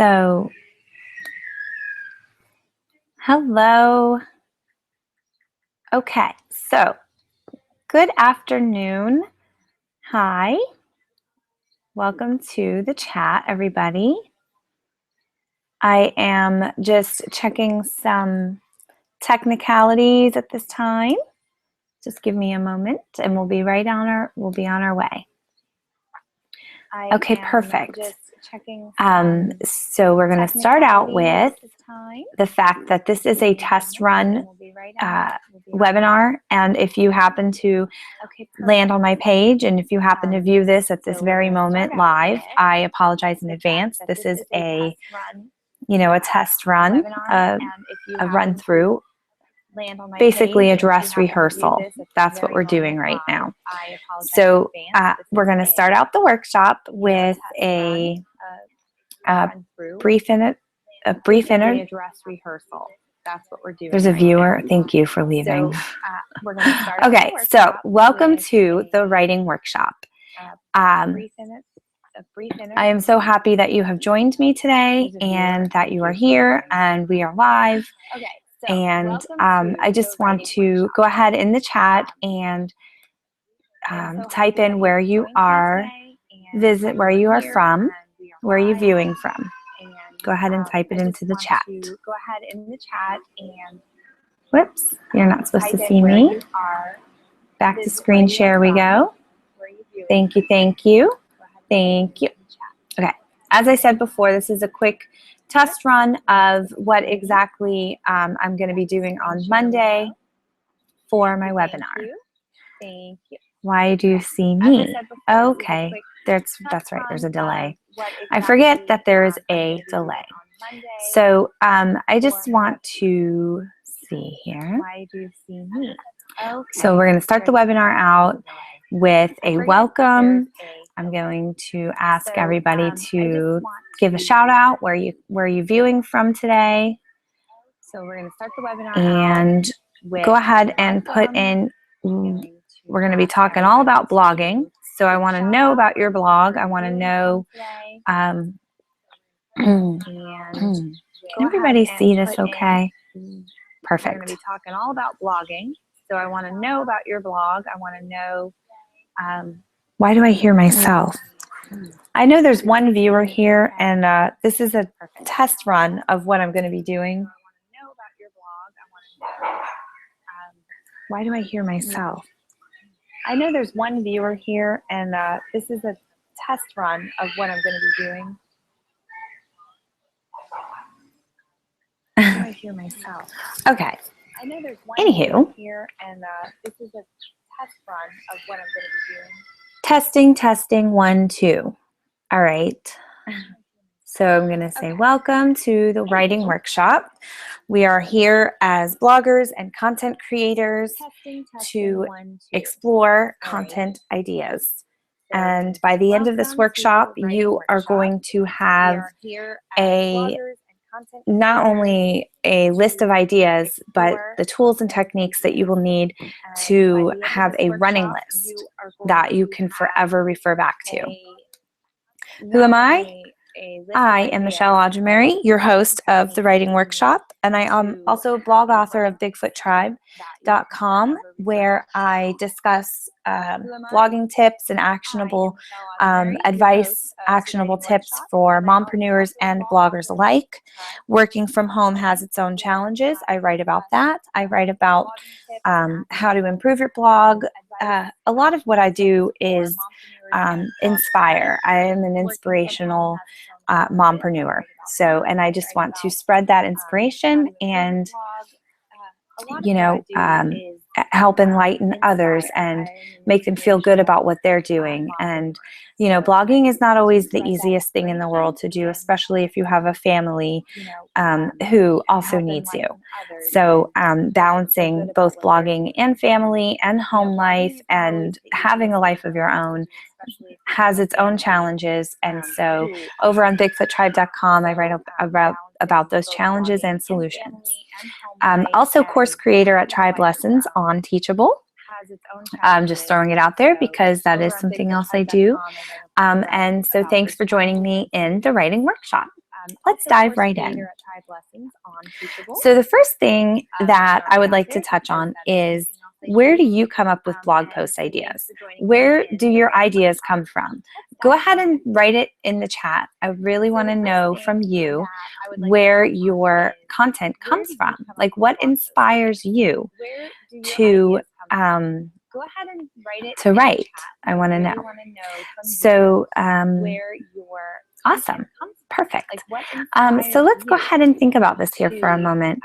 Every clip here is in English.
So, hello. Okay, so good afternoon. Hi. Welcome to the chat, everybody. I am just checking some technicalities at this time. Just give me a moment and we'll be on our way. Okay, perfect. So we're going to start out with the fact that this is a test run webinar, and if you happen to land on my page and if you happen to view this at this very moment live, I apologize in advance. This is a test run, a run through, basically a dress rehearsal. That's what we're doing right now. So we're going to start out the workshop with a brief dress rehearsal. That's what we're doing. There's a viewer. Thank you for leaving. Okay, so welcome to the writing workshop. I am so happy that you have joined me today and that you are here and we are live. And I just want to go ahead in the chat and type in where you are, visit where you are from, where are you viewing from. Go ahead and type it into the chat. Whoops, you're not supposed to see me. Back to screen share we go. Thank you, thank you, thank you. Okay, as I said before, this is a quick test run of what exactly I'm going to be doing on Monday for my webinar. Thank you. Why do you see me? Okay, that's right, there's a delay. I forget that there is a delay. So I just want to see here. Why do you see me? So we're going to start the webinar out with a welcome. I'm going to ask everybody to give a shout out. Where are you viewing from today? So we're going to start the webinar and go ahead and put in. We're going to be talking all about blogging. So I want to know about your blog. I want to know. Can everybody see this okay? Perfect. We're going to be talking all about blogging. So I want to know about your blog. I want to know. Why do I hear myself? I know there's one viewer here, and this is a test run of what I'm going to be doing. Why do I hear myself? I know there's one viewer here, and this is a test run of what I'm going to be doing. I hear myself. Okay. I know there's one viewer here, and this is a test run of what I'm going to be doing. Testing, 1, 2. All right. So I'm going to say welcome to the writing workshop. We are here as bloggers and content creators to explore content ideas. And by the end of this workshop, you are going to have not only a list of ideas, but the tools and techniques that you will need to have a running list that you can forever refer back to. Who am I? I am Michelle Ajamari, your host of the Writing Workshop, and I am also a blog author of BigfootTribe.com, where I discuss blogging tips and actionable advice, actionable tips for mompreneurs and bloggers alike. Working from home has its own challenges. I write about that. I write about how to improve your blog. A lot of what I do is inspire. I am an inspirational mompreneur. So, and I just want to spread that inspiration and, help enlighten others and make them feel good about what they're doing. And, blogging is not always the easiest thing in the world to do, especially if you have a family who also needs you. So balancing both blogging and family and home life and having a life of your own has its own challenges. And so over on BigfootTribe.com, I write about those challenges and solutions. Also course creator at Tribe Lessons on Teachable. I'm just throwing it out there because that is something else I do. And so thanks for joining me in the writing workshop. let's dive right in. So the first thing that I would like to touch on is, where do you come up with blog post ideas? Where do your ideas come from? Go ahead and write it in the chat. I really want to know from you where your content comes from. Like, what inspires you to write? I want to know. So awesome. Perfect. So let's go ahead and think about this here for a moment.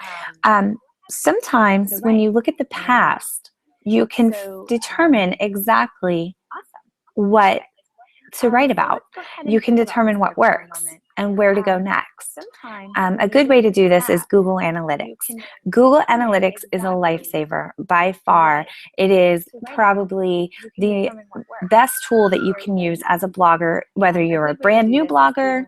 Sometimes when you look at the past, you can determine exactly what to write about. You can determine what works and where to go next. A good way to do this is Google Analytics. Google Analytics is a lifesaver by far. It is probably the best tool that you can use as a blogger, whether you're a brand new blogger.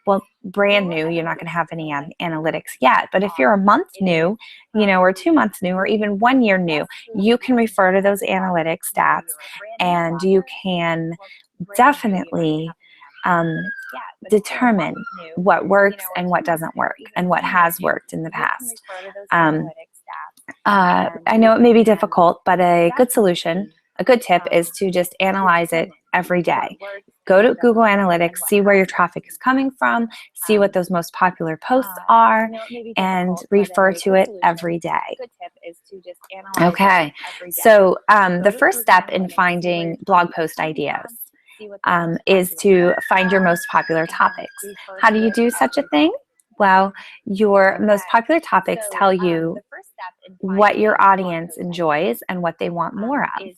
Well, brand new, you're not going to have any analytics yet. But if you're a month new, or 2 months new, or even 1 year new, you can refer to those analytics stats, and you can definitely determine what works and what doesn't work, and what has worked in the past. I know it may be difficult, but a good solution, a good tip is to just analyze it every day. Go to Google Analytics, see where your traffic is coming from, see what those most popular posts are, and refer to it every day. Okay, so the first step in finding blog post ideas is to find your most popular topics. How do you do such a thing? Well, your most popular topics tell you what your audience enjoys and what they want more of.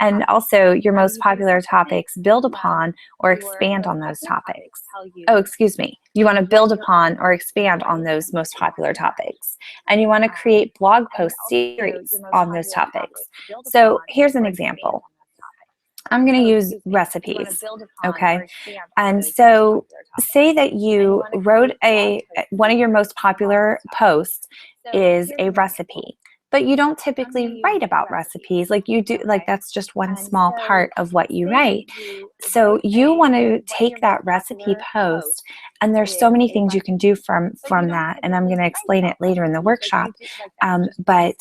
And also, your most popular topics build upon or expand on those topics. Oh, excuse me. You want to build upon or expand on those most popular topics. And you want to create blog post series on those topics. So here's an example. I'm going to use recipes, okay? And so say that you wrote one of your most popular posts is a recipe, but you don't typically write about recipes like you do, like that's just one small part of what you write. So you want to take that recipe post, and there's so many things you can do from that, and I'm going to explain it later in the workshop, but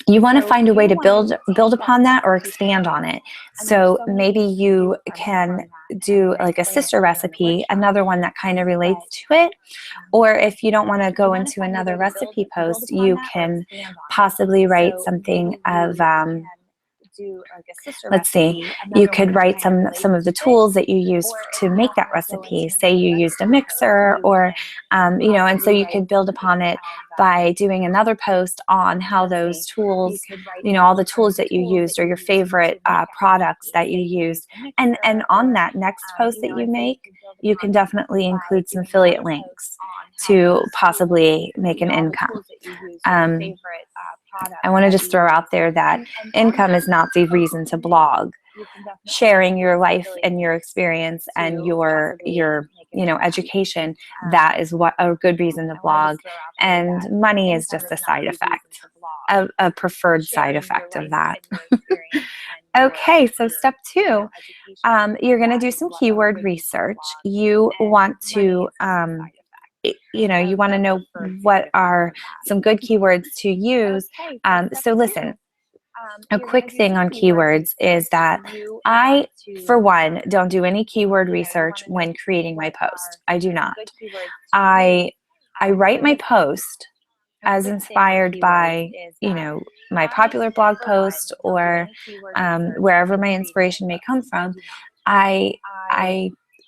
you want to find a way to build upon that or expand on it. So maybe you can do like a sister recipe, another one that kind of relates to it. Or if you don't want to go into another recipe post, you can possibly write something of, let's see, you could write some of the tools that you use to make that recipe. Say you used a mixer, or and so you could build upon it by doing another post on how those tools, all the tools that you used, or your favorite products that you used. And on that next post that you make, you can definitely include some affiliate links to possibly make an income. I want to just throw out there that income is not the reason to blog. Sharing your life and your experience and your education, that is what a good reason to blog. And money is just a side effect, a preferred side effect of that. Okay, so step 2, you're going to do some keyword research. You want to you want to know what are some good keywords to use. So listen, a quick thing on keywords is that I, for one, don't do any keyword research when creating my post. I do not. I write my post as inspired by, my popular blog post, or wherever my inspiration may come from. I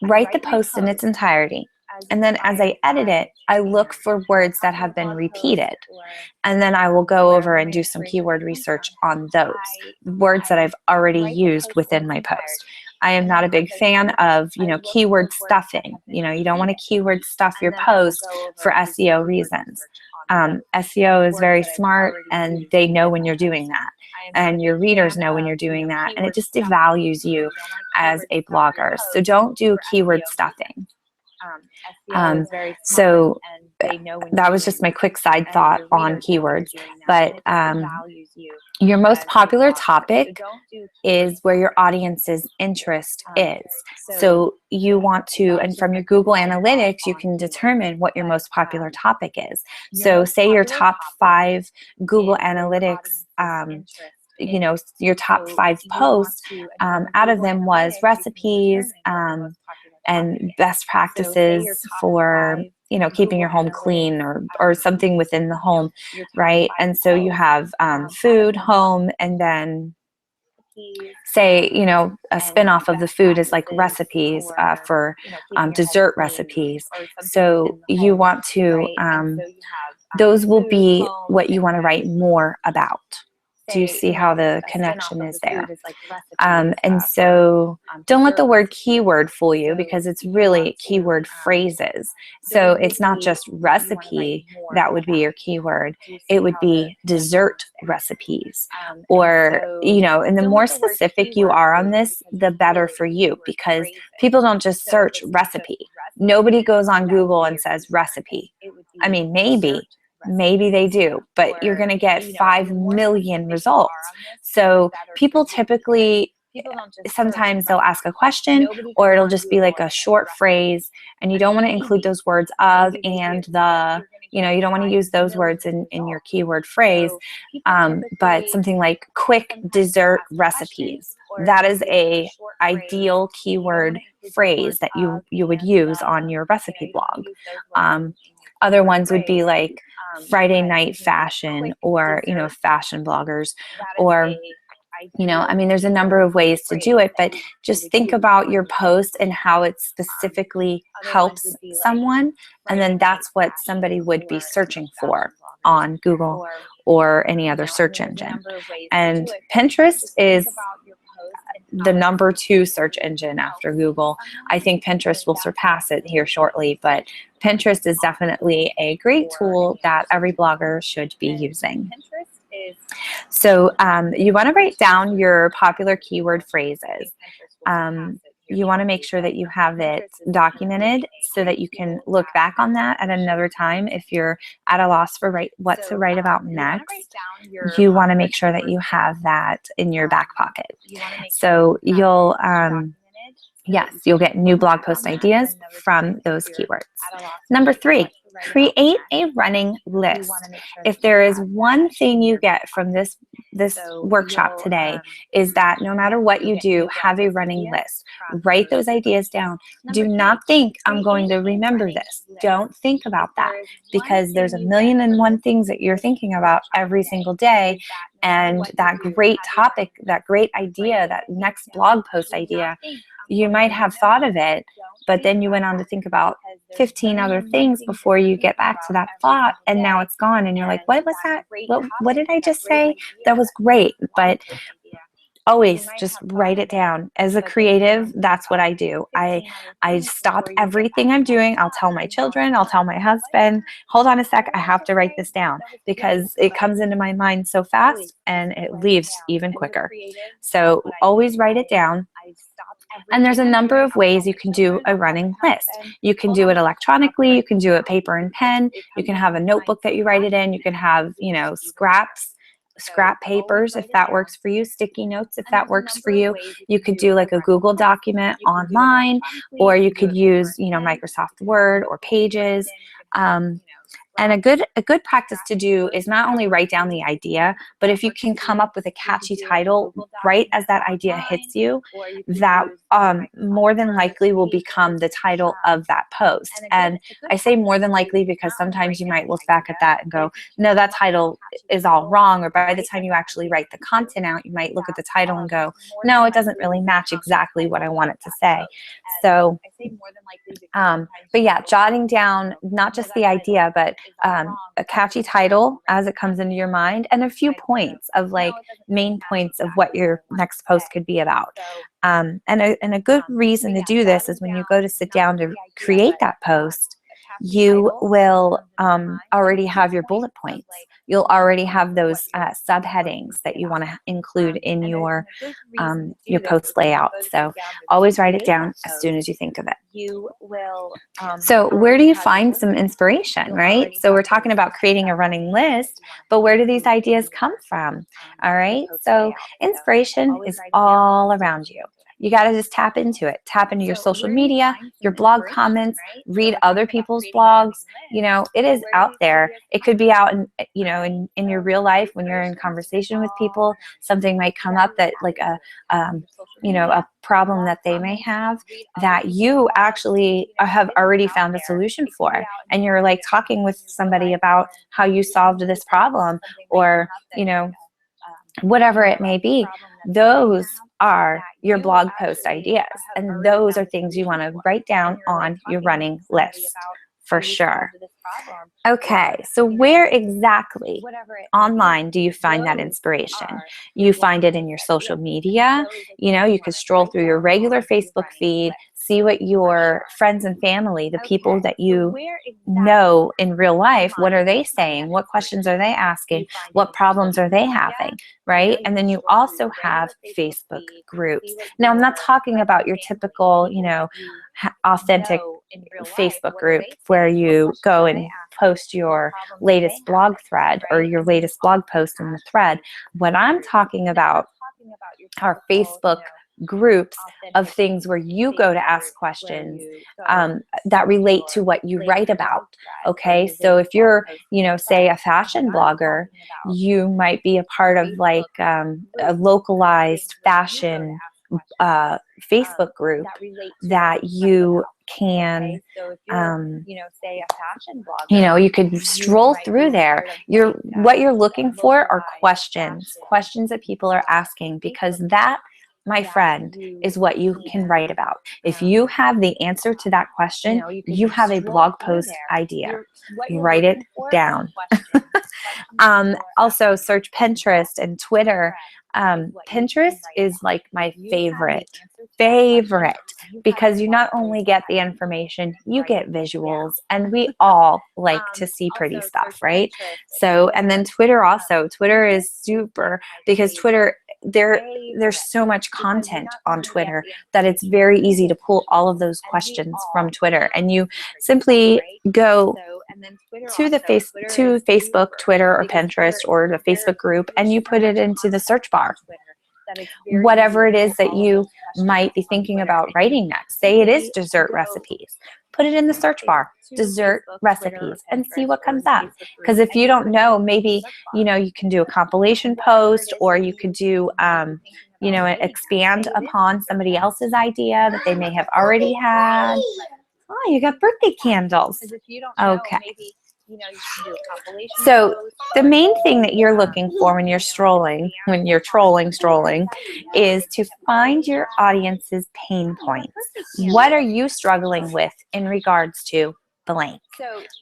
write the post in its entirety. And then as I edit it, I look for words that have been repeated. And then I will go over and do some keyword research on those words that I've already used within my post. I am not a big fan of, keyword stuffing. You don't want to keyword stuff your post for SEO reasons. SEO is very smart, and they know when you're doing that. And your readers know when you're doing that. And it just devalues you as a blogger. So don't do keyword stuffing. So that was just my quick side thought on keywords. But your most popular topic is where your audience's interest is. So you want to, and from your Google Analytics, you can determine what your most popular topic is. So say your top 5 Google Analytics, you know, your top 5 posts, out of them was recipes and best practices for, you know, keeping your home clean or something within the home, right? And so you have food, home, and then say, you know, a spin-off of the food is like recipes for dessert recipes. So you want to, those will be what you want to write more about. Do you see how the connection is there? And so don't let the word keyword fool you, because it's really keyword phrases. So it's not just recipe that would be your keyword. It would be dessert recipes. Or, you know, and the more specific you are on this, the better for you, because people don't just search recipe. Nobody goes on Google and says recipe. I mean, maybe they do, but you're going to get 5 million results. So people typically, sometimes they'll ask a question, or it'll just be like a short phrase, and you don't want to include those words of and the, you know, you don't want to use those words in your keyword phrase, but something like quick dessert recipes. That is a ideal keyword phrase that you would use on your recipe blog. Other ones would be like Friday night fashion, or, you know, fashion bloggers, or, you know, I mean, there's a number of ways to do it, but just think about your post and how it specifically helps someone. And then that's what somebody would be searching for on Google or any other search engine. And Pinterest is the number 2 search engine after Google. I think Pinterest will surpass it here shortly, but Pinterest is definitely a great tool that every blogger should be using. So you want to write down your popular keyword phrases. You want to make sure that you have it documented so that you can look back on that at another time if you're at a loss for what to write about next. You want to make sure that you have that in your back pocket. So you'll yes, you'll get new blog post ideas from those keywords. Number 3, create a running list. If there is one thing you get from this workshop today, is that no matter what you do, have a running list. Write those ideas down. Do not think I'm going to remember this. Don't think about that, because there's 1,000,001 things that you're thinking about every single day. And that great topic, that great idea, that next blog post idea, you might have thought of it, but then you went on to think about 15 other things before you get back to that thought, and now it's gone, and you're like, what was that? What did I just say? That was great. But always just write it down. As a creative, that's what I do. I stop everything I'm doing. I'll tell my children, I'll tell my husband, hold on a sec, I have to write this down, because it comes into my mind so fast and it leaves even quicker. So always write it down. And there's a number of ways you can do a running list. You can do it electronically, you can do it paper and pen, you can have a notebook that you write it in, you can have, you know, scrap papers if that works for you, sticky notes if that works for you. You could do like a Google document online, or you could use, you know, Microsoft Word or Pages. And a good practice to do is not only write down the idea, but if you can come up with a catchy title right as that idea hits you, that more than likely will become the title of that post. And I say more than likely because sometimes you might look back at that and go, no, that title is all wrong. Or by the time you actually write the content out, you might look at the title and go, no, it doesn't really match exactly what I want it to say. So, but yeah, jotting down not just the idea, but a catchy title as it comes into your mind, and a few points of like main points of what your next post could be about. And a good reason to do this is when you go to sit down to create that post, you will already have your bullet points. You'll already have those subheadings that you want to include in your post layout. So always write it down as soon as you think of it. So where do you find some inspiration, right? So we're talking about creating a running list, but where do these ideas come from? All right, so inspiration is all around you. You got to just tap into it. Tap into your social media, your blog comments, read other people's blogs. You know, it is out there. It could be out in, you know, in your real life when you're in conversation with people. Something might come up that like you know, a problem that they may have that you actually have already found a solution for. And you're like talking with somebody about how you solved this problem, or, you know, whatever it may be. Those are your blog post ideas, and those are things you want to write down on your running list for sure. Okay, so where exactly online do you find that inspiration? You find it in your social media. You know, you could stroll through your regular Facebook feed, see what your friends and family, the people that you know in real life, what are they saying? What questions are they asking? What problems are they having, right? And then you also have Facebook groups. Now, I'm not talking about your typical, you know, authentic Facebook group where you go and post your latest blog thread or your latest blog post in the thread. What I'm talking about are Facebook groups of things where you go to ask questions that relate to what you write about. Okay, so if you're, you know, say a fashion blogger, you might be a part of like a localized fashion Facebook group that you can, you know, you could stroll through there. What you're looking for are questions that people are asking, because that, my friend, is what you can write about. If you have the answer to that question, you have a blog post idea. Write it down. Also, search Pinterest and Twitter. Pinterest is like my favorite, because you not only get the information, you get visuals, and we all like to see pretty stuff, right? So, and then Twitter also. Twitter is super, because Twitter, there's so much content on Twitter that it's very easy to pull all of those questions from Twitter, and you simply go to Facebook, Twitter, or Pinterest, or the Facebook group, and you put it into the search bar. Whatever it is that you might be thinking about writing next. Say it is dessert recipes. Put it in the search bar, dessert recipes, and see what comes up. Because if you don't know, maybe, you know, you can do a compilation post, or you could do, you know, expand upon somebody else's idea that they may have already had. Oh, you got birthday candles. Okay. So the main thing that you're looking for when you're strolling, is to find your audience's pain points. What are you struggling with in regards to blank?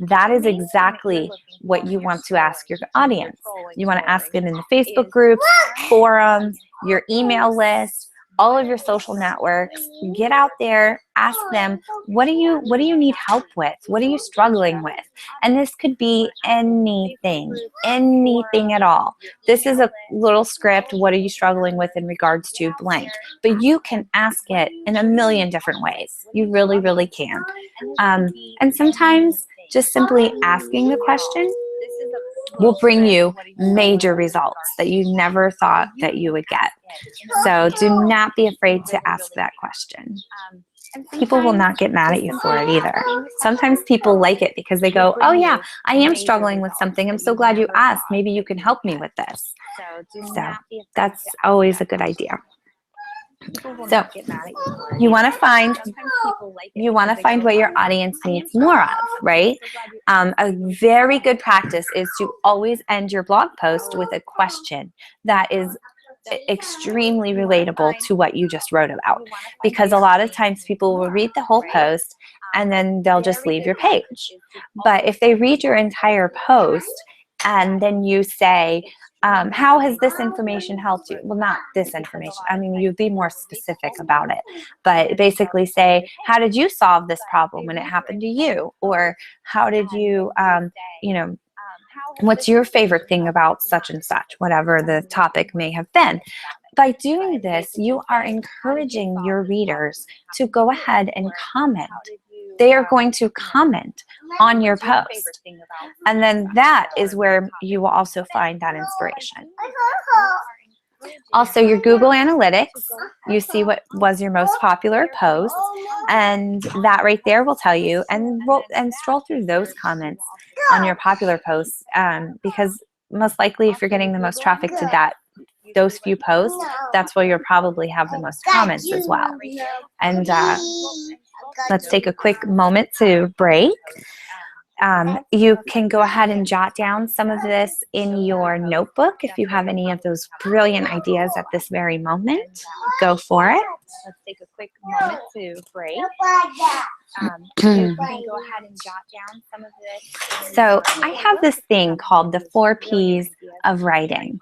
That is exactly what you want to ask your audience. You want to ask them in the Facebook groups, forums, your email list, all of your social networks. Get out there, ask them, what do you need help with? What are you struggling with? And this could be anything at all. This is a little script. What are you struggling with in regards to blank? But you can ask it in a million different ways. You really, really can. And sometimes just simply asking the question will bring you major results that you never thought that you would get. So do not be afraid to ask that question. People will not get mad at you for it either. Sometimes people like it because they go, oh yeah, I am struggling with something. I'm so glad you asked. Maybe you can help me with this. So that's always a good idea. So you want to find what your audience needs more of, right? A very good practice is to always end your blog post with a question that is extremely relatable to what you just wrote about, because a lot of times people will read the whole post and then they'll just leave your page. But if they read your entire post and then you say, How has this information helped you? Well, not this information. I mean, you'd be more specific about it, but basically say, how did you solve this problem when it happened to you? Or how did you, you know, what's your favorite thing about such and such, whatever the topic may have been. By doing this, you are encouraging your readers to go ahead and comment. They are going to comment on your post. And then that is where you will also find that inspiration. Also, your Google Analytics, you see what was your most popular post, and that right there will tell you, and scroll through those comments on your popular posts, because most likely if you're getting the most traffic to those few posts, that's where you'll probably have the most comments as well. And let's take a quick moment to break. You can go ahead and jot down some of this in your notebook if you have any of those brilliant ideas at this very moment. Go for it. Let's take a quick moment to break. You can go ahead and jot down some of this. So I have this thing called the 4 P's of writing.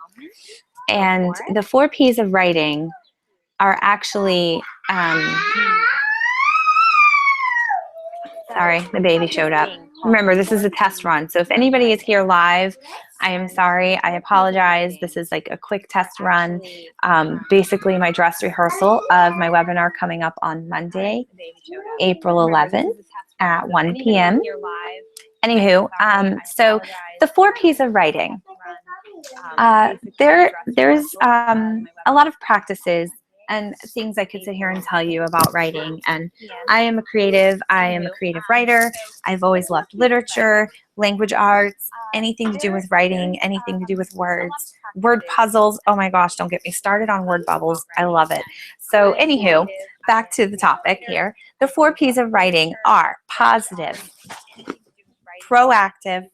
And the 4 P's of writing are actually, sorry, the baby showed up. Remember, this is a test run. So if anybody is here live, I am sorry. I apologize. This is like a quick test run. Basically, my dress rehearsal of my webinar coming up on Monday, April 11th at 1 p.m. Anywho, so the 4 P's of writing. There's a lot of practices and things I could sit here and tell you about writing. And I am a creative. I am a creative writer. I've always loved literature, language arts, anything to do with writing, anything to do with words, word puzzles. Oh my gosh, don't get me started on word bubbles. I love it. So anywho, back to the topic here. The 4 P's of writing are positive, proactive,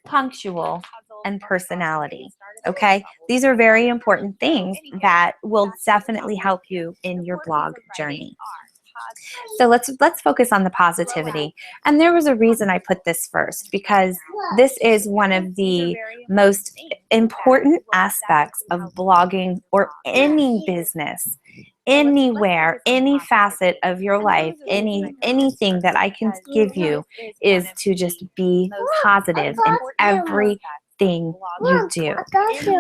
punctual, and personality. Okay, these are very important things that will definitely help you in your blog journey. So let's focus on the positivity. And there was a reason I put this first, because this is one of the most important aspects of blogging or any business, anywhere, any facet of your life, anything that I can give you is to just be positive in everything you do.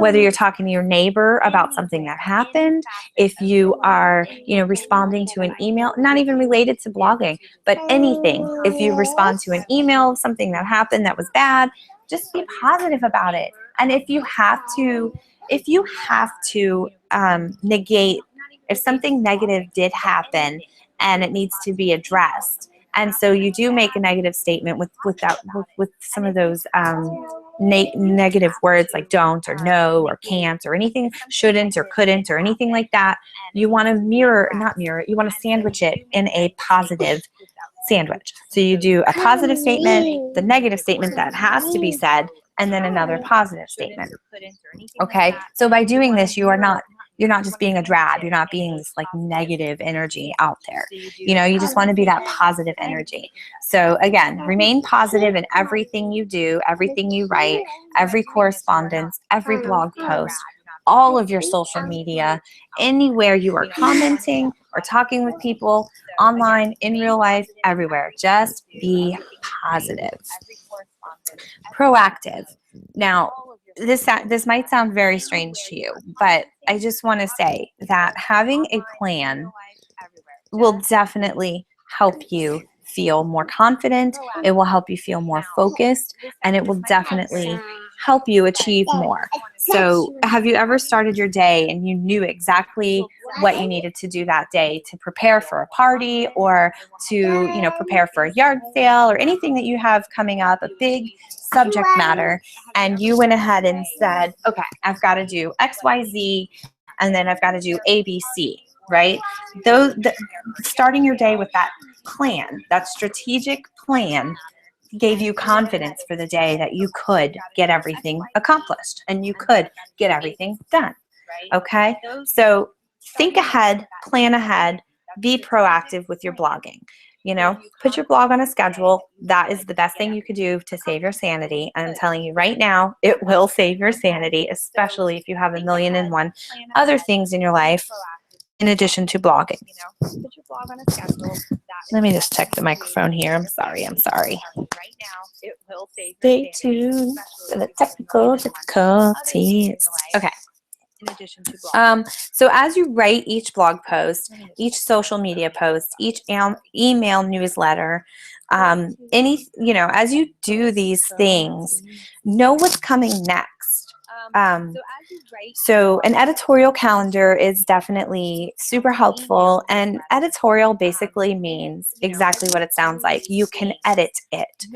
Whether you're talking to your neighbor about something that happened, if you are, responding to an email, not even related to blogging, but anything. If you respond to an email of something that happened that was bad, just be positive about it. And if you have to negate, if something negative did happen and it needs to be addressed, and so you do make a negative statement with some of those negative words like don't or no or can't or anything, shouldn't or couldn't or anything like that, you want to you want to sandwich it in a positive sandwich. So you do a positive statement, the negative statement that has to be said, and then another positive statement. Okay, so by doing this, you're not just being a drab. You're not being this like negative energy out there. You just want to be that positive energy. So again, remain positive in everything you do, everything you write, every correspondence, every blog post, all of your social media, anywhere you are commenting or talking with people, online, in real life, everywhere. Just be positive. Proactive. Now, this might sound very strange to you, but I just want to say that having a plan will definitely help you feel more confident. It will help you feel more focused, and it will definitely help you achieve more. So have you ever started your day and you knew exactly what you needed to do that day to prepare for a party or to, prepare for a yard sale or anything that you have coming up, a big subject matter, and you went ahead and said, okay, I've got to do X, Y, Z, and then I've got to do A, B, C, right? Starting your day with that plan, that strategic plan, gave you confidence for the day that you could get everything accomplished and you could get everything done. Okay, so think ahead, plan ahead, be proactive with your blogging. You know, put your blog on a schedule. That is the best thing you could do to save your sanity. And I'm telling you right now, it will save your sanity, especially if you have a million and one other things in your life in addition to blogging. Let me just check the microphone here. I'm sorry. Stay tuned for the technical difficulties. Okay. So as you write each blog post, each social media post, each email newsletter, as you do these things, know what's coming next. So an editorial calendar is definitely super helpful, and editorial basically means exactly what it sounds like. You can edit it.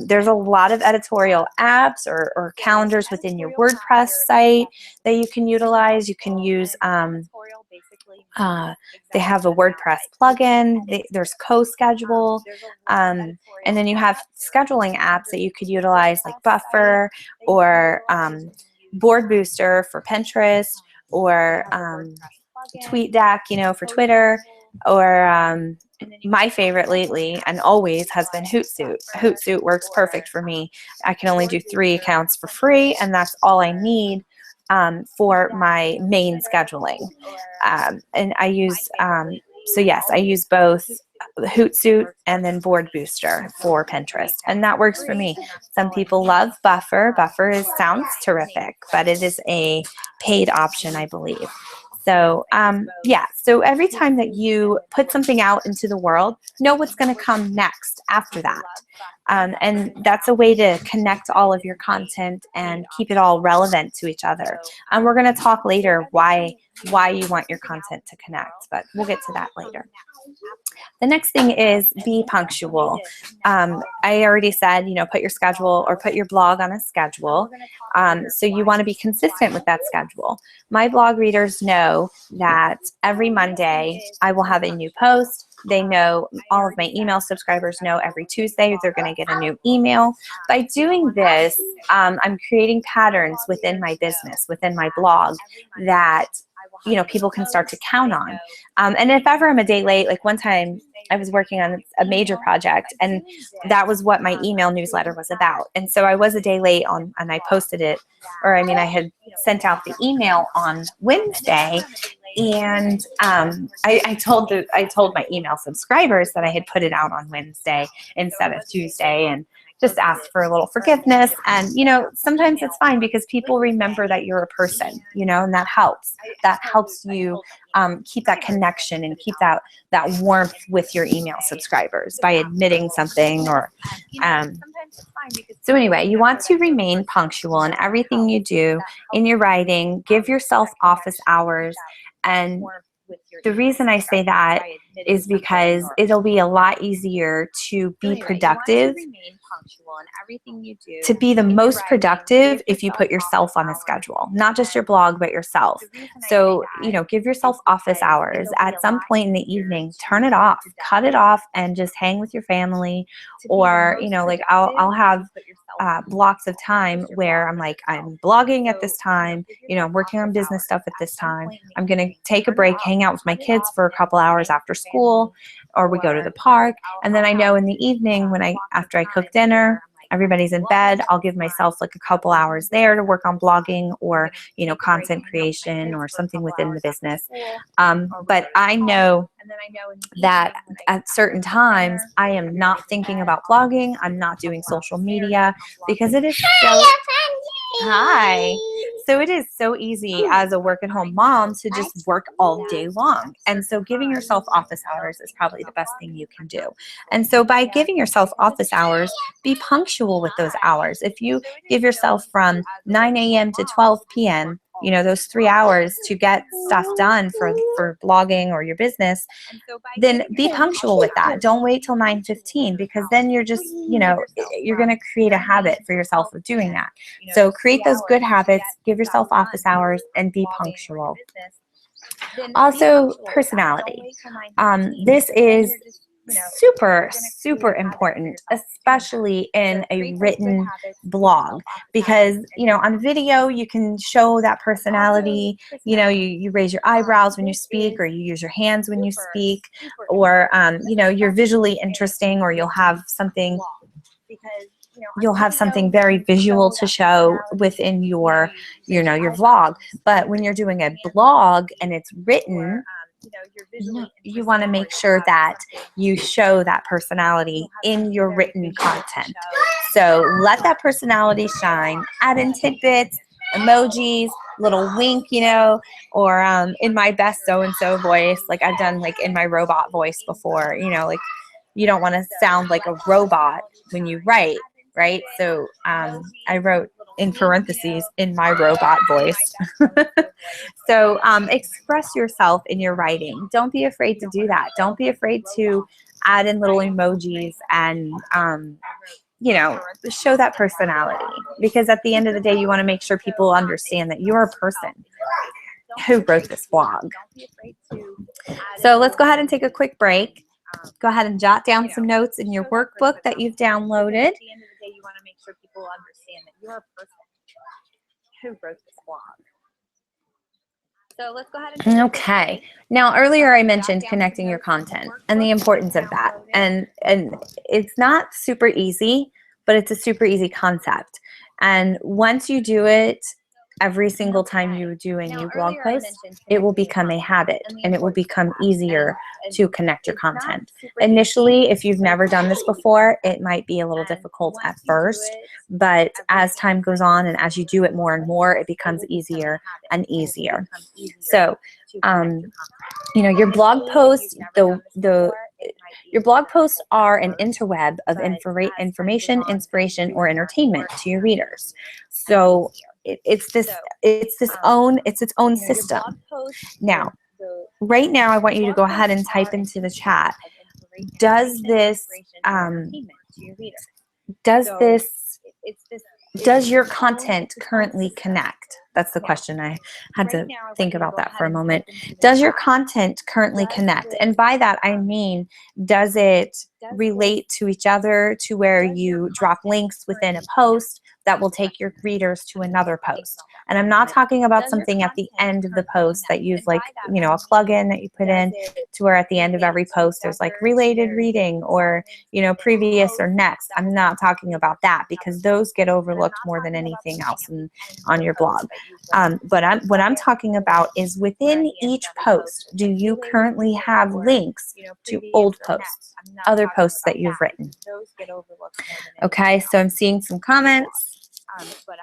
There's a lot of editorial apps or calendars within your WordPress site that you can utilize. You can use they have a WordPress plugin. There's CoSchedule, and then you have scheduling apps that you could utilize, like Buffer or Board Booster for Pinterest, or TweetDeck, for Twitter, or my favorite lately and always has been Hootsuite. Hootsuite works perfect for me. I can only do 3 accounts for free, and that's all I need for my main scheduling. And I use, I use both Hootsuite and then Board Booster for Pinterest, and that works for me. Some people love Buffer. Buffer sounds terrific, but it is a paid option, I believe. So so every time that you put something out into the world, know what's going to come next after that. And that's a way to connect all of your content and keep it all relevant to each other. And we're going to talk later why you want your content to connect, but we'll get to that later. The next thing is be punctual. I already said, put your schedule or put your blog on a schedule. So you want to be consistent with that schedule. My blog readers know that every Monday I will have a new post. They know, all of my email subscribers know every Tuesday they're going to get a new email. By doing this, I'm creating patterns within my business, within my blog, that people can start to count on. And if ever I'm a day late, like one time I was working on a major project, and that was what my email newsletter was about. And so I was a day late and I posted it, I had sent out the email on Wednesday. And I told my email subscribers that I had put it out on Wednesday instead of Tuesday, and just asked for a little forgiveness. And sometimes it's fine because people remember that you're a person, and that helps. That helps you keep that connection and keep that warmth with your email subscribers by admitting something or so anyway, you want to remain punctual in everything you do in your writing. Give yourself office hours. And the reason I say that is because it'll be a lot easier to be productive, to be the most productive if you put yourself on a schedule, not just your blog, but yourself. So, give yourself office hours. At some point in the evening, turn it off, cut it off, and just hang with your family. Or, I'll have blocks of time where I'm like, I'm blogging at this time, I'm working on business stuff at this time. I'm going to take a break, hang out with my kids for a couple hours after school, or we go to the park. And then I know in the evening after I cook dinner, everybody's in bed, I'll give myself like a couple hours there to work on blogging or, content creation or something within the business. But I know that at certain times I am not thinking about blogging. I'm not doing social media because it is so it is so easy as a work-at-home mom to just work all day long. And so giving yourself office hours is probably the best thing you can do. And so by giving yourself office hours, be punctual with those hours. If you give yourself from 9 a.m. to 12 p.m., those 3 hours to get stuff done for blogging or your business, then be punctual with that. Don't wait till 9:15, because then you're just, you're going to create a habit for yourself of doing that. So create those good habits, give yourself office hours, and be punctual. Also, personality. This is super, super important, especially in a written blog, because, on video, you can show that personality, you raise your eyebrows when you speak, or you use your hands when you speak, or, you're visually interesting, or you'll have something very visual to show within your vlog. But when you're doing a blog and it's written, you want to make sure that you show that personality in your written content. So let that personality shine. Add in tidbits, emojis, little wink, or in my best so-and-so voice, like I've done like in my robot voice before, like you don't want to sound like a robot when you write, right? So I wrote in parentheses in my robot voice. So express yourself in your writing. Don't be afraid to do that. Don't be afraid to add in little emojis and show that personality, because at the end of the day, you want to make sure people understand that you're a person who wrote this blog. So let's go ahead and take a quick break. Go ahead and jot down some notes in your workbook that you've downloaded. At the end of the day, you want to make sure people understand that you're a person who wrote this blog. So let's go ahead and okay. Now, earlier I mentioned connecting your content and the importance of that. And it's not super easy, but it's a super easy concept. And once you do it, every single time you do a new blog post, it will become a habit, and it will become easier to connect your content. Initially, if you've never done this before, it might be a little difficult at first, but as time goes on and as you do it more and more, it becomes easier and easier. So, your blog posts, your blog posts are an interweb of information, inspiration, or entertainment to your readers. So it's its own system. Now, right now, I want you to go ahead and type into the chat, does your content currently connect? That's the question. I had to think about that for a moment. Does your content currently connect? And by that, I mean, does it relate to each other, to where you drop links within a post that will take your readers to another post? And I'm not talking about something at the end of the post that you've like, a plugin that you put in to where at the end of every post there's like related reading or, previous or next. I'm not talking about that, because those get overlooked more than anything else on your blog. But what I'm talking about is within each post, do you currently have links to old posts, other posts that you've written? Okay, so I'm seeing some comments.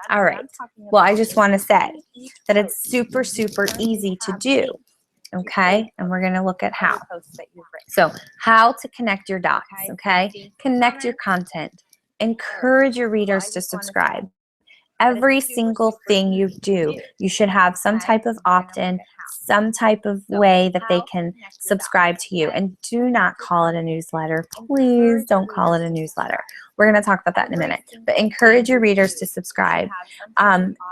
All right. Well, I just want to say that it's super, super easy to do. Okay, and we're going to look at how. So how to connect your dots, okay? Connect your content. Encourage your readers to subscribe. Every single thing you do, you should have some type of opt-in, some type of way that they can subscribe to you. And do not call it a newsletter. Please don't call it a newsletter. We're going to talk about that in a minute. But encourage your readers to subscribe.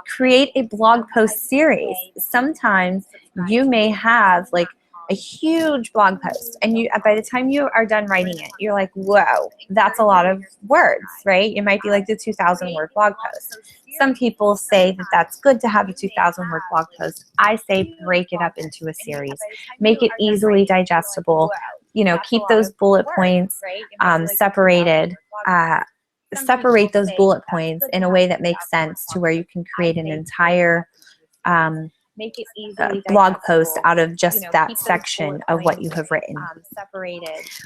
Create a blog post series. Sometimes you may have like a huge blog post, and by the time you are done writing it, you're like, whoa, that's a lot of words, right? It might be like the 2,000 word blog post. Some people say that that's good to have a 2,000 word blog post. I say break it up into a series. Make it easily digestible. Keep those bullet points separated. Separate those bullet points in a way that makes sense to where you can create an entire blog post out of just that section of what you have written.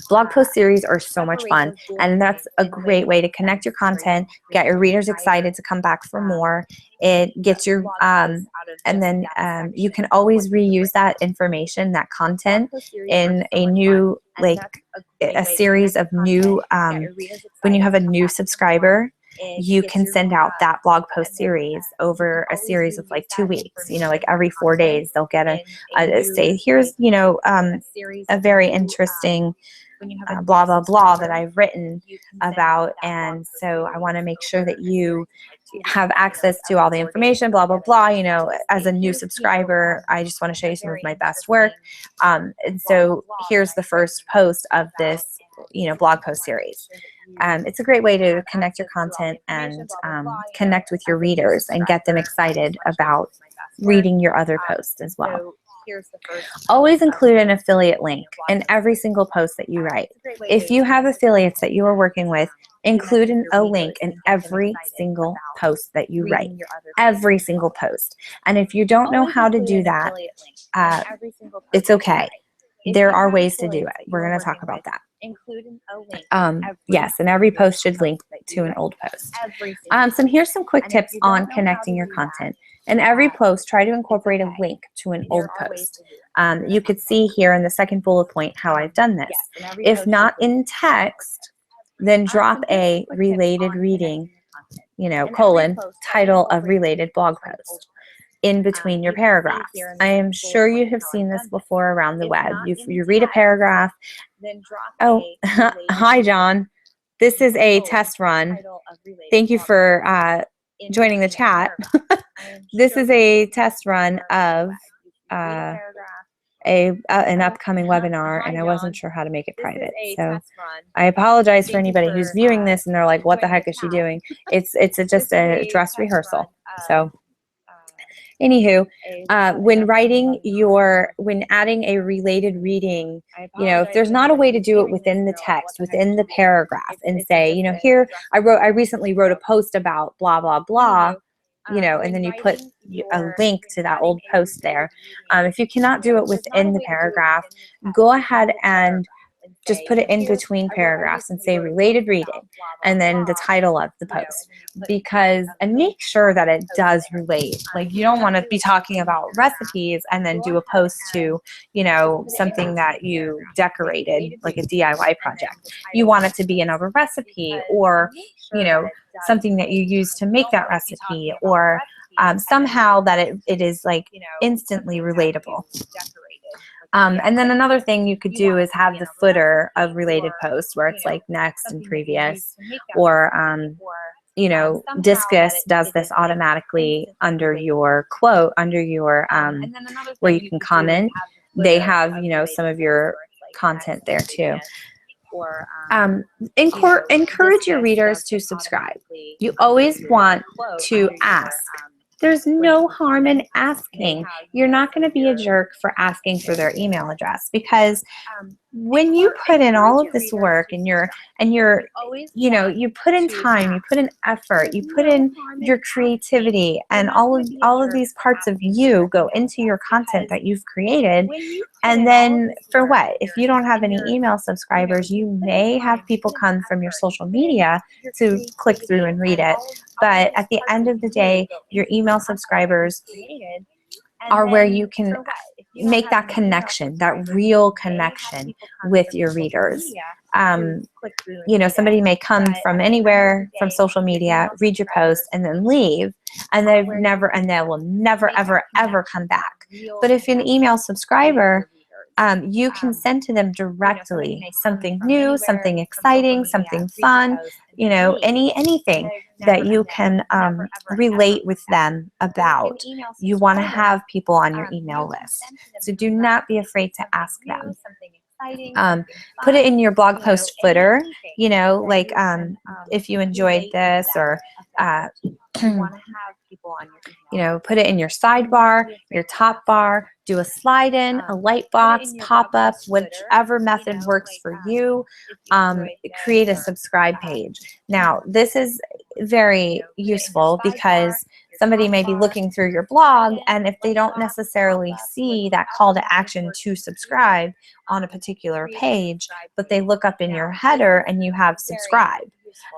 Blog post series are so much fun, and that's a great way to connect your content, get your readers excited to come back for more. It gets your, and then you can always reuse that information, that content, in a new, like a series of new, when you have a new subscriber, you can send out that blog post series over a series of like 2 weeks, like every 4 days they'll get say, here's, a very interesting blah, blah, blah that I've written about. And so I want to make sure that you have access to all the information, blah, blah, blah. As a new subscriber, I just want to show you some of my best work. And so here's the first post of this blog post series. It's a great way to connect your content and connect with your readers and get them excited about reading your other posts as well. Always include an affiliate link in every single post that you write. If you have affiliates that you are working with, include a link in every single post that you write. Every single post. And if you don't know how to do that, it's okay. There are ways to do it. We're going to talk about that. Yes, and every post should link to an old post. So here's some quick tips on connecting your content. In every post, try to incorporate a link to an old post. You could see here in the second bullet point how I've done this. If not in text, then drop a related reading, colon, title of related blog post in between your paragraphs. I am sure you have seen this before around the web. You read a paragraph. Oh, hi, John. This is a test run. Thank you for joining the chat. This is a test run of an upcoming webinar, and I wasn't sure how to make it private. So I apologize for anybody who's viewing this and they're like, what the heck is she doing? It's just a dress rehearsal. So anywho, when adding a related reading, if there's not a way to do it within the text, within the paragraph, and say, here I recently wrote a post about blah, blah, blah, and then you put a link to that old post there. If you cannot do it within the paragraph, go ahead and just put it in between paragraphs and say related reading and then the title of the post, and make sure that it does relate. Like, you don't want to be talking about recipes and then do a post to, something that you decorated, like a DIY project. You want it to be another recipe, or, something that you use to make that recipe, or somehow that it is like instantly relatable. And then another thing you could do is have the footer of related posts where it's like next and previous, or Discus does this automatically under your quote, under your where you can comment. They have some of your content there too. Encourage your readers to subscribe. You always want to ask. There's no harm in asking. You're not going to be a jerk for asking for their email address, because when you put in all of this work and you put in time, you put in effort, you put in your creativity, and all of these parts of you go into your content that you've created. And then for what? If you don't have any email subscribers, you may have people come from your social media to click through and read it. But at the end of the day, your email subscribers are where you can make that connection, that real connection with your readers. Somebody may come from anywhere, from social media, read your post, and then leave, and they will never, ever, ever come back. But if you're an email subscriber, you can send to them directly something new, something exciting, something fun, anything that you can relate with them about. You want to have people on your email list. So do not be afraid to ask them. Put it in your blog post footer, if you enjoyed this, or put it in your sidebar, your top bar, do a slide in, a light box, pop up, whichever method works for you. Create a subscribe page. Now, this is very useful because somebody may be looking through your blog, and if they don't necessarily see that call to action to subscribe on a particular page, but they look up in your header and you have subscribe,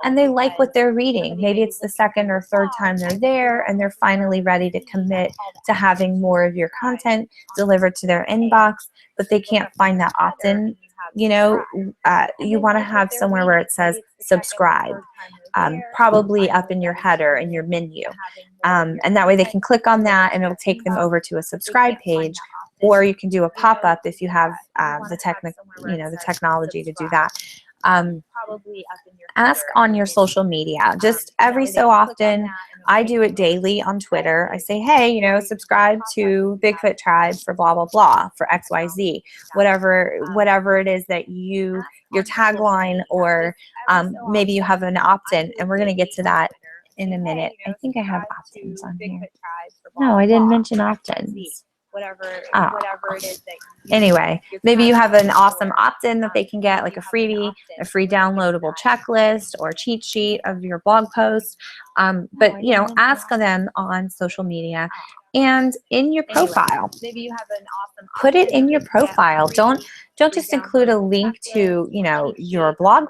and they like what they're reading. Maybe it's the second or third time they're there, and they're finally ready to commit to having more of your content delivered to their inbox, but they can't find that opt-in. You want to have somewhere where it says subscribe, probably up in your header in your menu, and that way they can click on that and it'll take them over to a subscribe page. Or you can do a pop-up if you have the technology to do that. Ask on your social media, just every so often. I do it daily on Twitter. I say, hey, you know, subscribe to Bigfoot Tribe for blah, blah, blah, for XYZ, whatever it is that your tagline, or maybe you have an opt-in, and we're going to get to that in a minute. I think I have opt-ins on here. No, I didn't mention opt-ins. Anyway, maybe you have an awesome opt-in that they can get, like a freebie, a free downloadable checklist or cheat sheet of your blog post. But you know, ask them on social media and in your profile. Put it in your profile. Don't just include a link to, you know, your blog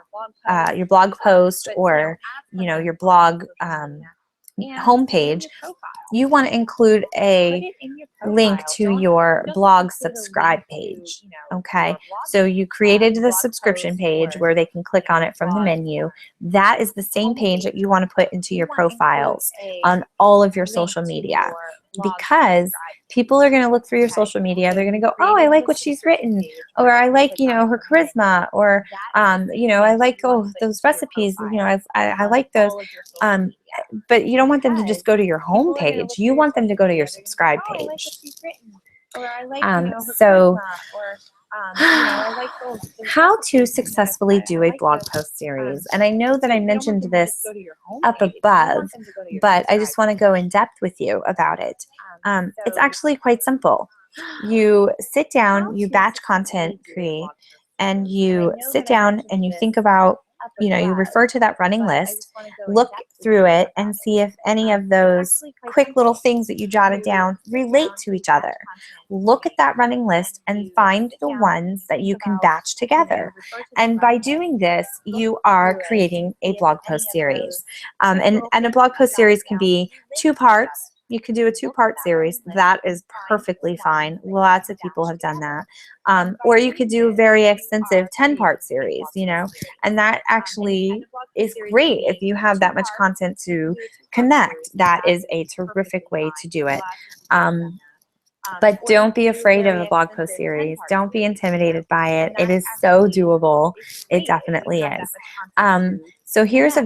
post, or you know, your blog homepage. You want to include a link to your blog subscribe page. Okay, so you created the subscription page where they can click on it from the menu. That is the same page that you want to put into your profiles on all of your social media, because people are going to look through your social media. They're going to go, oh, I like what she's written, or I like, you know, her charisma, or you know, I like, oh, those recipes, you know, I like those. But you don't want them to just go to your home page. You want them to go to your subscribe page. How to successfully do a blog post series. And I know that I mentioned this up above, but I just want to go in depth with you about it. It's actually quite simple. You sit down, you batch content create, and you sit down and you think about, you know, you refer to that running list, look through it and see if any of those quick little things that you jotted down relate to each other. Look at that running list and find the ones that you can batch together. And by doing this, you are creating a blog post series. And a blog post series can be 2 parts. You can do a 2-part series. That is perfectly fine. Lots of people have done that. Or you could do a very extensive 10-part series, you know, and that actually is great if you have that much content to connect. That is a terrific way to do it. But don't be afraid of a blog post series. Don't be intimidated by it. It is so doable. It definitely is. So here's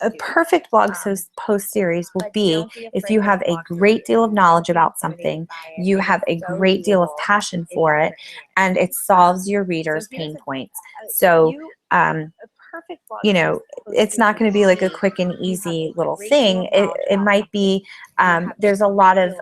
a perfect blog post series will be if you have a great deal of knowledge about something, you have a great deal of passion for it, and it solves your readers' pain points. So, you know, it's not going to be like a quick and easy little thing. It might be, there's a lot of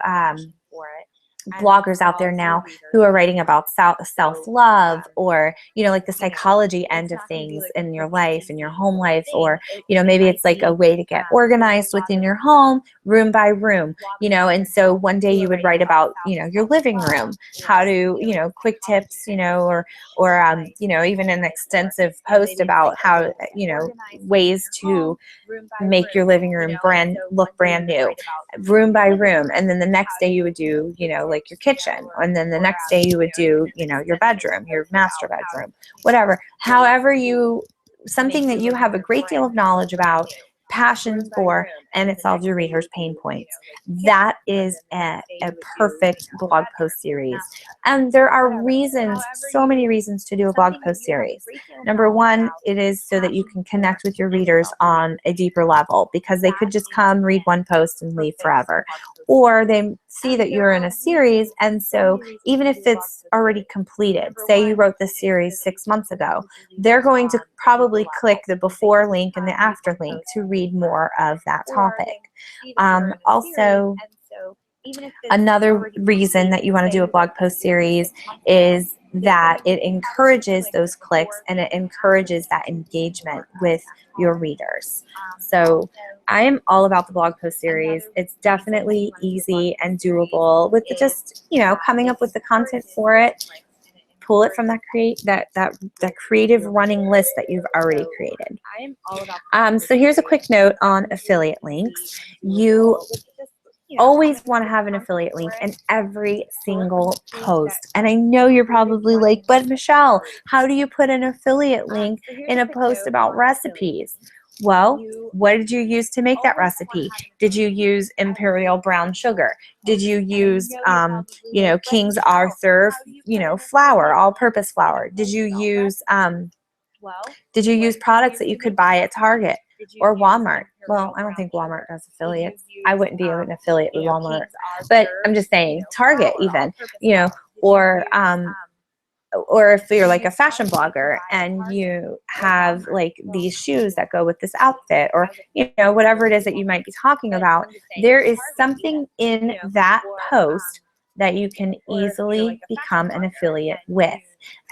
bloggers out there now who are writing about self-love, or, you know, like the psychology end of things in your life, in your home life, or, you know, maybe it's like a way to get organized within your home, room by room, you know. And so one day you would write about, you know, your living room, how to, you know, quick tips, you know, or you know, even an extensive post about how, you know, ways to make your living room look brand new, room by room. And then the next day you would do, you know, like your kitchen, and then the next day you would do, you know, your bedroom, your master bedroom, whatever. However, something that you have a great deal of knowledge about, passion for, and it solves your readers' pain points. That is a perfect blog post series. And there are reasons, so many reasons to do a blog post series. Number one, it is so that you can connect with your readers on a deeper level, because they could just come, read one post, and leave forever. Or they see that you're in a series, and so even if it's already completed, say you wrote this series 6 months ago, they're going to probably click the before link and the after link to read more of that topic. Also, another reason that you want to do a blog post series is that it encourages those clicks and it encourages that engagement with your readers. So I am all about the blog post series. It's definitely easy and doable with just, you know, coming up with the content for it. Pull it from that creative running list that you've already created. So here's a quick note on affiliate links. You always want to have an affiliate link in every single post. And I know you're probably like, but Michelle, how do you put an affiliate link in a post about recipes? Well, what did you use to make that recipe? Did you use Imperial Brown Sugar? Did you use, you know, King's Arthur, you know, flour, all-purpose flour? Did you use products that you could buy at Target? or Walmart. Well, I don't think Walmart does affiliates. I wouldn't be an affiliate with Walmart, but I'm just saying Target even, or if you're like a fashion blogger and you have like these shoes that go with this outfit, or whatever it is that you might be talking about, there is something in that post that you can easily become an affiliate with.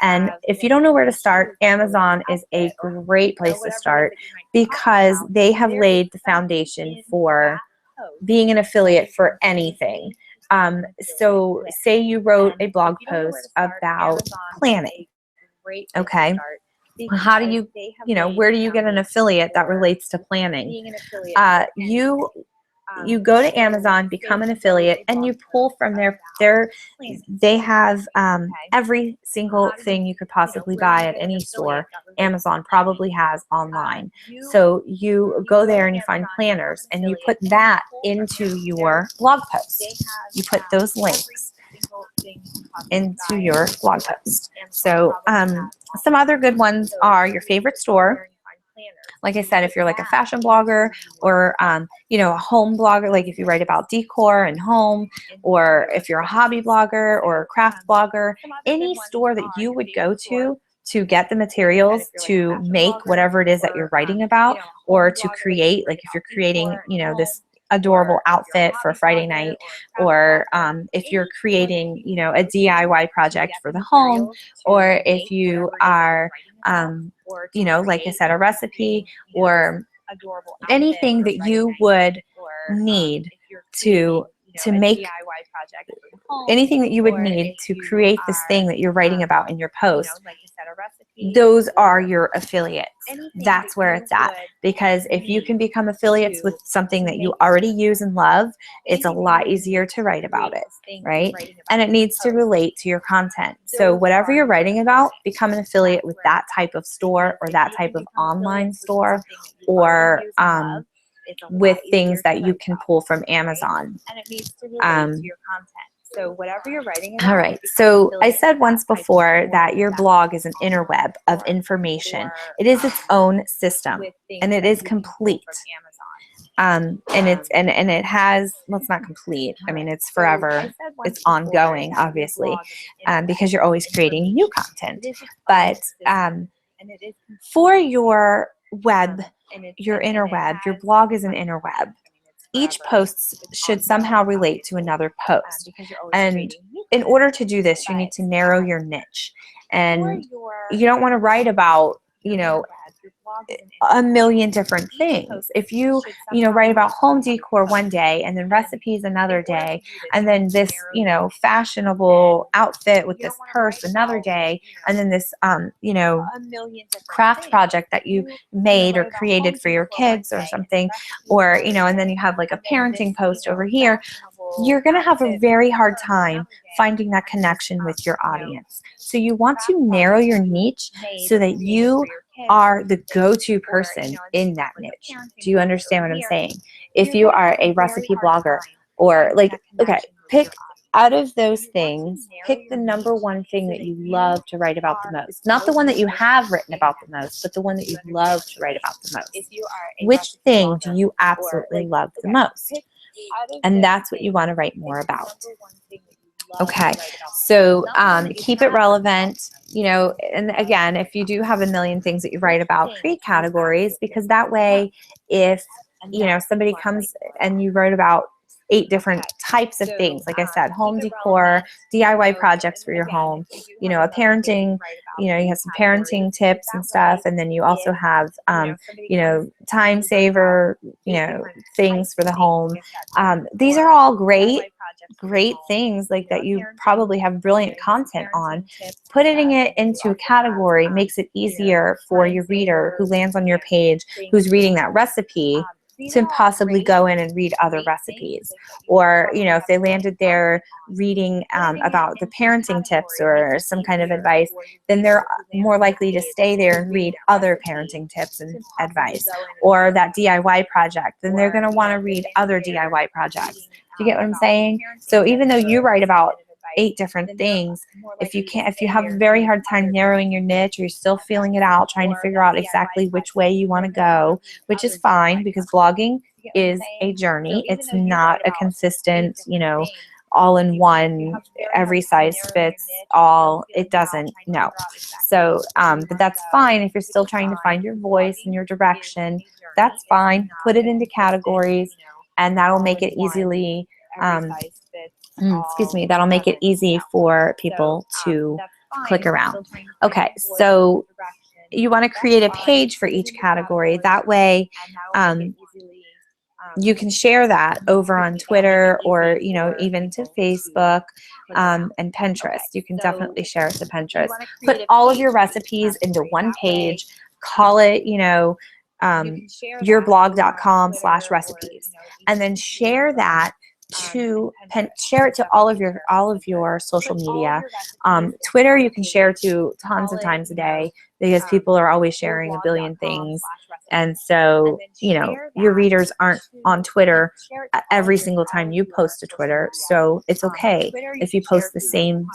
And if you don't know where to start, Amazon is a great place to start because they have laid the foundation for being an affiliate for anything. So say you wrote a blog post about planning. Okay. How do where do you get an affiliate that relates to planning? You go to Amazon, become an affiliate, and you pull from they have every single thing you could possibly buy at any store. Amazon probably has online. So you go there and you find planners and you put that into your blog post. You put those links into your blog post. So some other good ones are your favorite store. Like I said, if you're like a fashion blogger or, a home blogger, like if you write about decor and home, or if you're a hobby blogger or a craft blogger, any store that you would go to get the materials to make whatever it is that you're writing about, or to create, like if you're creating, this adorable outfit for Friday night, or if you're creating, a DIY project for the home, or if you are, like I said, a recipe, or anything that you would need to make, anything that you would need to create this thing that you're writing about in your post. Those are your affiliates. That's where it's at. Because if you can become affiliates with something that you already use and love, it's a lot easier to write about it, right? And it needs to relate to your content. So whatever you're writing about, become an affiliate with that type of store, or that type of online store, or with things that you can pull from Amazon. And it needs to relate to your content. So whatever you're writing about. All right. So I said once before that your blog is an interweb of information. It is its own system, and it is complete. And it has, well, it's not complete. I mean, it's forever. It's ongoing, obviously, because you're always creating new content. But for your web, your interweb, your blog is an interweb. Each post should somehow relate to another post. And in order to do this, you need to narrow your niche. And you don't want to write about, a million different things. If you, write about home decor one day, and then recipes another day, and then this, fashionable outfit with this purse another day, and then this, craft project that you made or created for your kids or something, or, and then you have like a parenting post over here, you're going to have a very hard time finding that connection with your audience. So you want to narrow your niche so that you are the go-to person in that niche. Do you understand what I'm saying? If you are a recipe blogger, or like, okay, pick out of those things, pick the number one thing that you love to write about the most. Not the one that you have written about the most, but the one that you love to write about the most. Which thing do you absolutely love the most? And that's what you want to write more about. Okay, so keep it relevant, and again, if you do have a million things that you write about, create categories, because that way, if, somebody comes and you wrote about 8 different types of things, like I said, home decor, DIY projects for your home, a parenting, you have some parenting tips and stuff, and then you also have, time saver, things for the home. These are all great things like that you probably have brilliant content on. Putting it into a category makes it easier for your reader who lands on your page, who's reading that recipe, to possibly go in and read other recipes. Or, if they landed there reading about the parenting tips or some kind of advice, then they're more likely to stay there and read other parenting tips and advice. Or that DIY project, then they're going to want to read other DIY projects. Do you get what I'm saying? So even though you write about 8 different things. If you have a very hard time narrowing your niche, or you're still feeling it out, trying to figure out exactly which way you want to go, which is fine, because blogging is a journey. It's not a consistent, all-in-one, every size fits all. It doesn't, no. So, but that's fine if you're still trying to find your voice and your direction. That's fine. Put it into categories, and that'll make it easily, that'll make it easy for people to click around. Okay, so you want to create a page for each category. That way, you can share that over on Twitter, or even to Facebook and Pinterest. You can definitely share it to Pinterest. Put all of your recipes into one page. Call it yourblog.com/recipes, and then share that share it to all of your social media. Twitter you can share to tons of times a day, because people are always sharing a billion things, and so your readers aren't on Twitter every single time you post to Twitter. So it's okay if you post the same,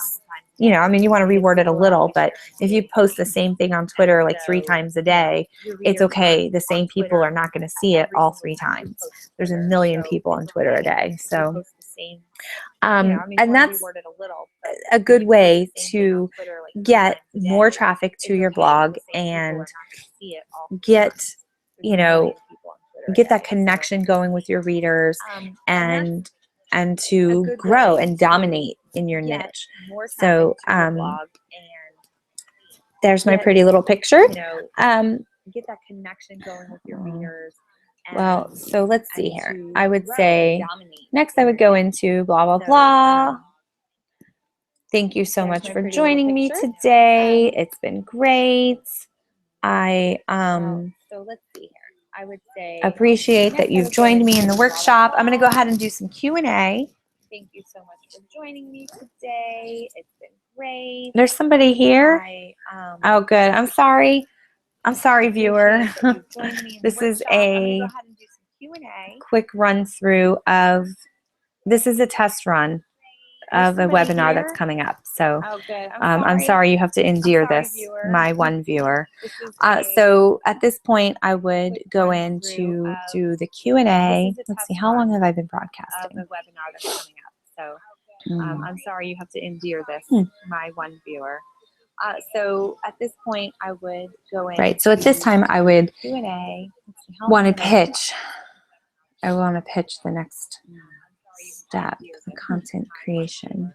you want to reword it a little, but if you post the same thing on Twitter like 3 times a day, it's okay. The same people are not going to see it all 3 times. There's a million people on Twitter a day. So, and that's a good way to get more traffic to your blog and get that connection going with your readers, and to grow and dominate in your niche. So there's my pretty little picture. Get that connection going with your readers. Well, so let's see here. I would say next I would go into blah, blah, blah. Thank you so much for joining me today. It's been great. So let's see here. I would say appreciate that you've joined me in the workshop. I'm going to go ahead and do some Q&A. Thank you so much for joining me today. It's been great. There's somebody here. Oh, good. I'm sorry. I'm sorry, viewer. This is a quick run through of, this is a test run of a webinar that's coming up. So I'm sorry you have to endure this, my one viewer. So at this point, I would go into do the Q&A. Let's see, how long have I been broadcasting? I'm sorry you have to endure this, my one viewer. So at this point, I would go in. Right. So at this time, I would want to pitch. I want to pitch the next step, the content creation.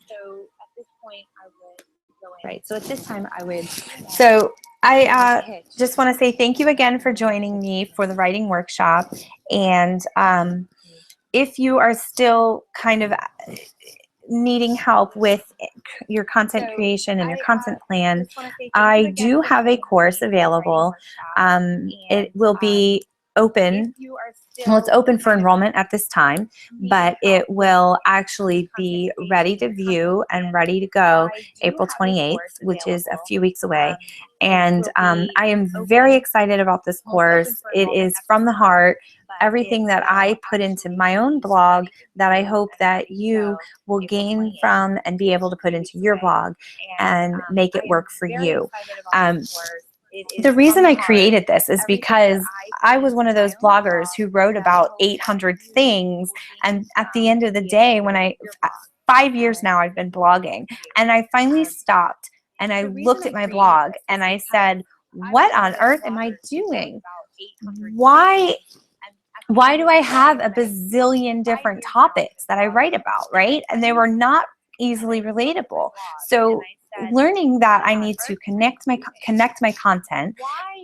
So at this point, I would go in. Right. So at this time, I would. So I just want to say thank you again for joining me for the writing workshop. And if you are still kind of needing help with your content creation and your content plan, I do have a course available. It will be open. Well, it's open for enrollment at this time, but it will actually be ready to view and ready to go April 28th, which is a few weeks away. And I am very excited about this course. It is from the heart. Everything that I put into my own blog that I hope that you will gain from and be able to put into your blog and make it work for you. The reason I created this is because I was one of those bloggers who wrote about 800 things, and at the end of the day, when 5 years now I've been blogging, and I finally stopped and I looked at my blog and I said, what on earth am I doing? Why do I have a bazillion different topics that I write about, right? And they were not easily relatable. So learning that I need to connect my content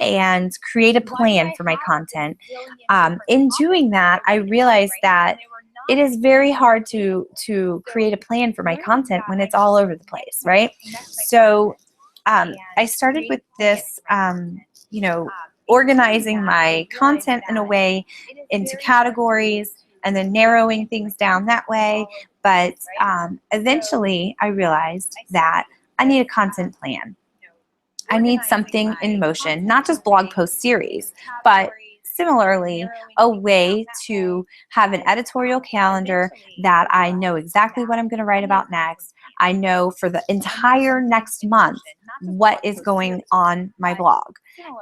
and create a plan for my content. In doing that, I realized that it is very hard to create a plan for my content when it's all over the place, right? So I started with this, organizing my content in a way into categories and then narrowing things down that way. But eventually I realized that I need a content plan. I need something in motion, not just blog post series, but similarly a way to have an editorial calendar that I know exactly what I'm going to write about next. I know for the entire next month what is going on my blog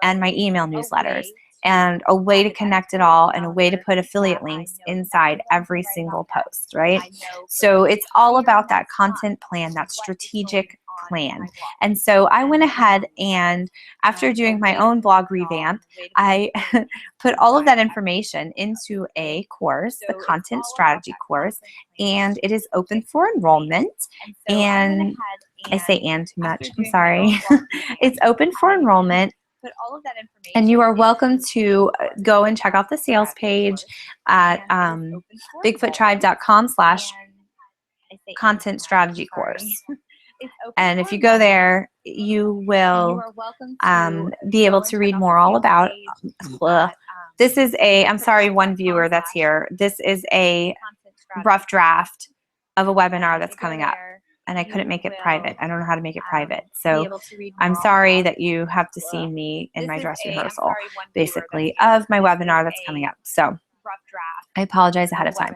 and my email newsletters, and a way to connect it all, and a way to put affiliate links inside every single post, right? So it's all about that content plan, that strategic plan. And so I went ahead and, after doing my own blog revamp, I put all of that information into a course, the content strategy course, and it is open for enrollment. And I say "and" too much, I'm sorry. It's open for enrollment. And you are welcome to go and check out the sales page at bigfoottribe.com/content strategy course. And if you go there, you will be able to read more all about. This is a, I'm sorry, one viewer that's here. This is a rough draft of a webinar that's coming up, and I couldn't make it private. I don't know how to make it private. So I'm sorry that you have to see me in my dress rehearsal, basically, of my webinar that's coming up. So I apologize ahead of time.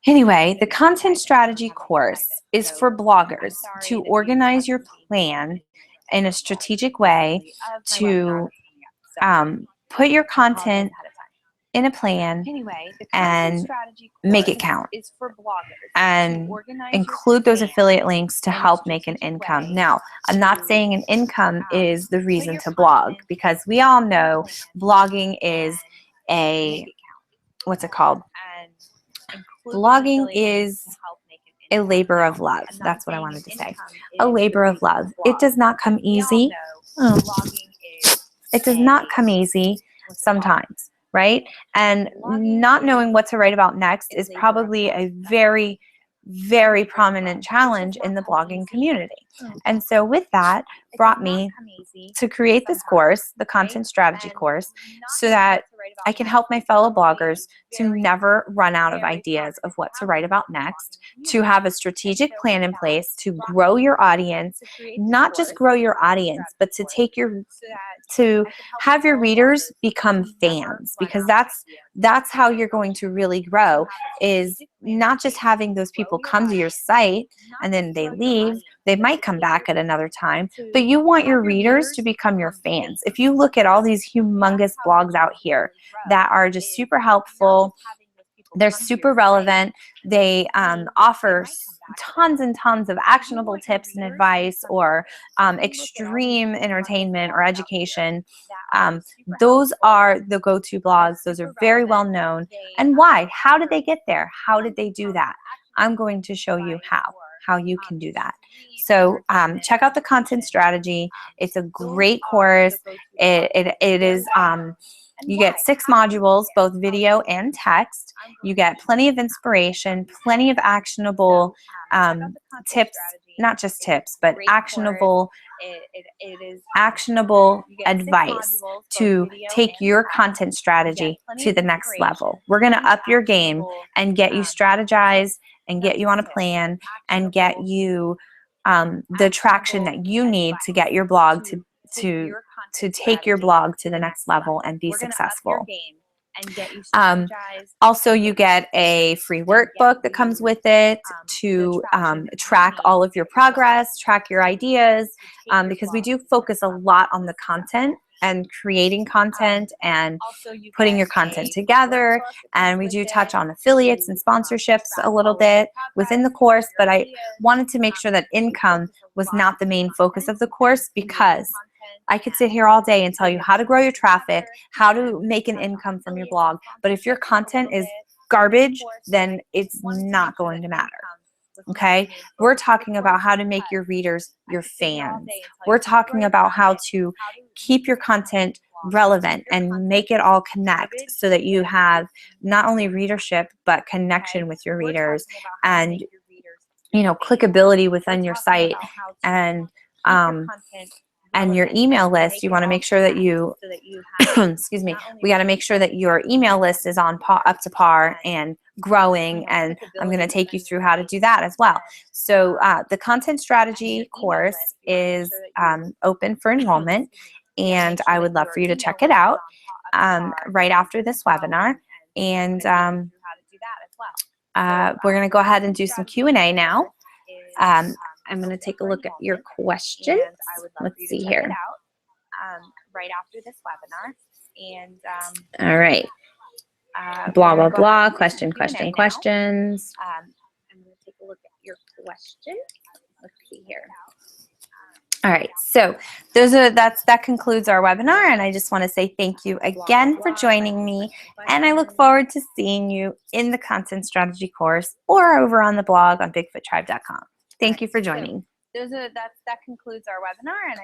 Anyway, the content strategy course is for bloggers to organize your plan in a strategic way, to put your content in a plan and make it count, and include those affiliate links to help make an income. Now, I'm not saying an income is the reason to blog, because we all know blogging is a, what's it called? Blogging is a labor of love. That's what I wanted to say. A labor of love. It does not come easy. It does not come easy sometimes, right? And not knowing what to write about next is probably a very, very prominent challenge in the blogging community. And so with that, brought me to create this course, the content strategy course, so that I can help my fellow bloggers to never run out of ideas of what to write about next, to have a strategic plan in place to grow your audience, not just grow your audience, but to have your readers become fans, because that's how you're going to really grow, is not just having those people come to your site and then they leave. They might come back at another time, but you want your readers to become your fans. If you look at all these humongous blogs out here that are just super helpful, they're super relevant, they offer tons and tons of actionable tips and advice, or extreme entertainment or education. Those are the go-to blogs. Those are very well known. And why? How did they get there? How did they do that? I'm going to show you how you can do that. So check out the content strategy. It's a great course. It is, you get 6 modules, both video and text. You get plenty of inspiration, plenty of actionable tips, not just tips, but actionable advice to take your content strategy to the next level. We're going to up your game and get you strategized, and get you on a plan, and get you the traction that you need to get your blog to take your blog to the next level and be successful. Also, you get a free workbook that comes with it to track all of your progress, track your ideas, because we do focus a lot on the content and creating content and putting your content together. And we do touch on affiliates and sponsorships a little bit within the course, but I wanted to make sure that income was not the main focus of the course, because I could sit here all day and tell you how to grow your traffic, how to make an income from your blog, but if your content is garbage, then it's not going to matter. Okay, we're talking about how to make your readers your fans. We're talking about how to keep your content relevant and make it all connect, so that you have not only readership but connection with your readers, and clickability within your site, and your email list. You want to make sure that you excuse me, we got to make sure that your email list is up to par and growing, and I'm going to take you through how to do that as well. So the content strategy course is open for enrollment, and I would love for you to check it out. right after this webinar. And we're going to go ahead and do some Q&A now. I'm going to take a look at your questions. Let's see here. Right after this webinar. And all right. Blah, blah, blah. Questions. I'm going to take a look at your questions. Let's see here. All right, so that concludes our webinar, and I just want to say thank you again for joining me, and I look forward to seeing you in the content strategy course or over on the blog on bigfoottribe.com. Thank you for joining. That concludes our webinar, and